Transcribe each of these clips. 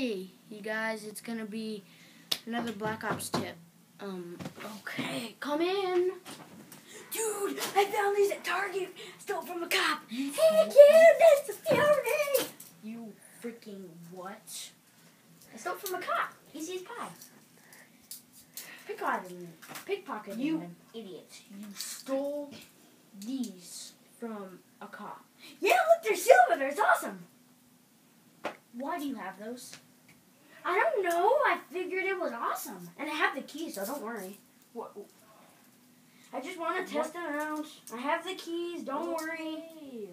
Hey, you guys, it's gonna be another Black Ops tip. Okay, come in. Dude, I found these at Target. Stole from a cop. Hey, kid, that's the stealing. You freaking what? I stole from a cop. Easy as pie. Pickpocketing You him. idiot. You stole these from a cop. Yeah, look, they're silver. It's awesome. Why do you have those? I don't know. I figured it was awesome. And I have the keys, so don't worry. What? I just want to test them out. I have the keys. Don't worry.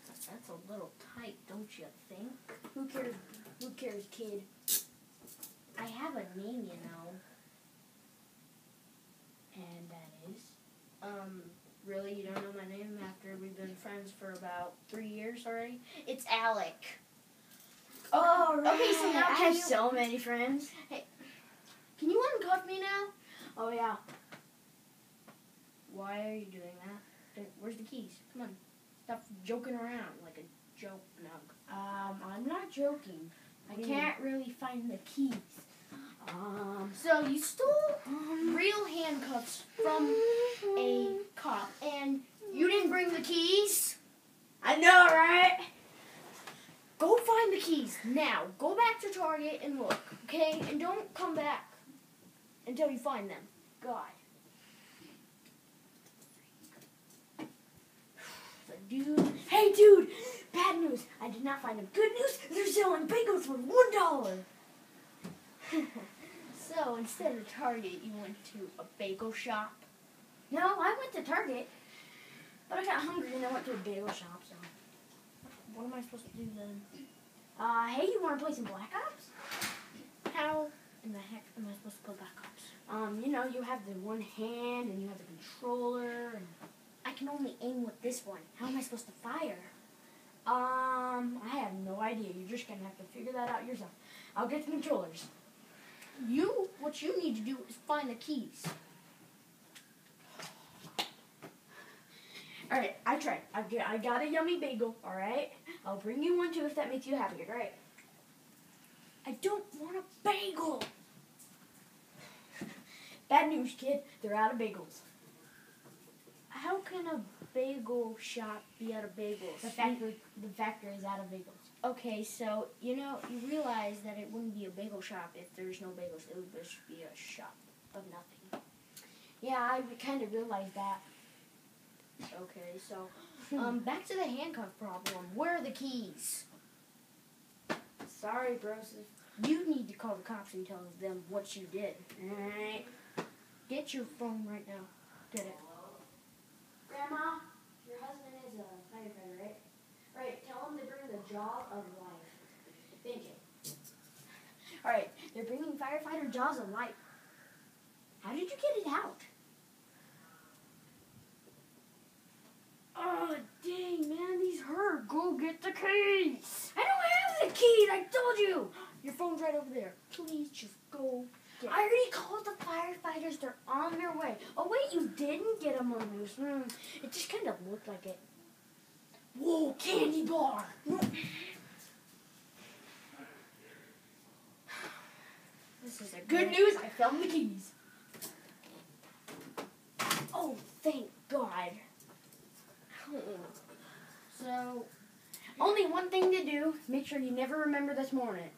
That's a little tight, don't you think? Who cares? Who cares, kid? I have a name, you know. And that is? Really? You don't know my name after we've been friends for about 3 years already? It's Alec. Oh, right. Okay, so now I can have you- so many friends. Hey, can you uncuff me now? Oh, yeah. Why are you doing that? Where's the keys? Come on. Stop joking around like a joke nug. I'm not joking. I What do you can't really find the keys. So you stole real handcuffs from a cop, and you didn't bring the keys? I know, right? Go find the keys now. Go back to Target and look, okay? And don't come back until you find them. God. Dude. Hey, dude! Bad news. I did not find them. Good news. They're selling bagels for $1. So instead of Target, you went to a bagel shop? No, I went to Target, but I got hungry and I went to a bagel shop. So, What am I supposed to do then? hey, you want to play some Black Ops? How in the heck am I supposed to play Black Ops? You know, you have the one hand and you have the controller. And I can only aim with this one. How am I supposed to fire? I have no idea. You're just gonna have to figure that out yourself. I'll get the controllers. What you need to do is find the keys. All right, I tried. I got a yummy bagel. All right, I'll bring you one too if that makes you happy. All right. I don't want a bagel. Bad news, kid. They're out of bagels. How can a bagel shop be out of bagels? The factory is out of bagels. Okay, so, you realize that it wouldn't be a bagel shop if there's no bagels. It would just be a shop of nothing. Yeah, I kind of realized that. Okay, so, back to the handcuff problem. Where are the keys? Sorry, bros. You need to call the cops and tell them what you did. All right. Get your phone right now. Get it. Grandma, your husband is a firefighter, right? Right, tell him to bring the jaws of life. Thank you. Alright, they're bringing firefighter jaws of life. How did you get it out? Oh, dang, man, these hurt. Go get the keys. I don't have the keys, I told you! Your phone's right over there. Please just go get it. I already called the firefighters, they're on their way. Oh wait, you didn't get them on loose. It just kind of looked like it. Whoa, candy bar! This is a Good news, I found the keys. Oh, thank God. So, Only one thing to do, make sure you never remember this morning.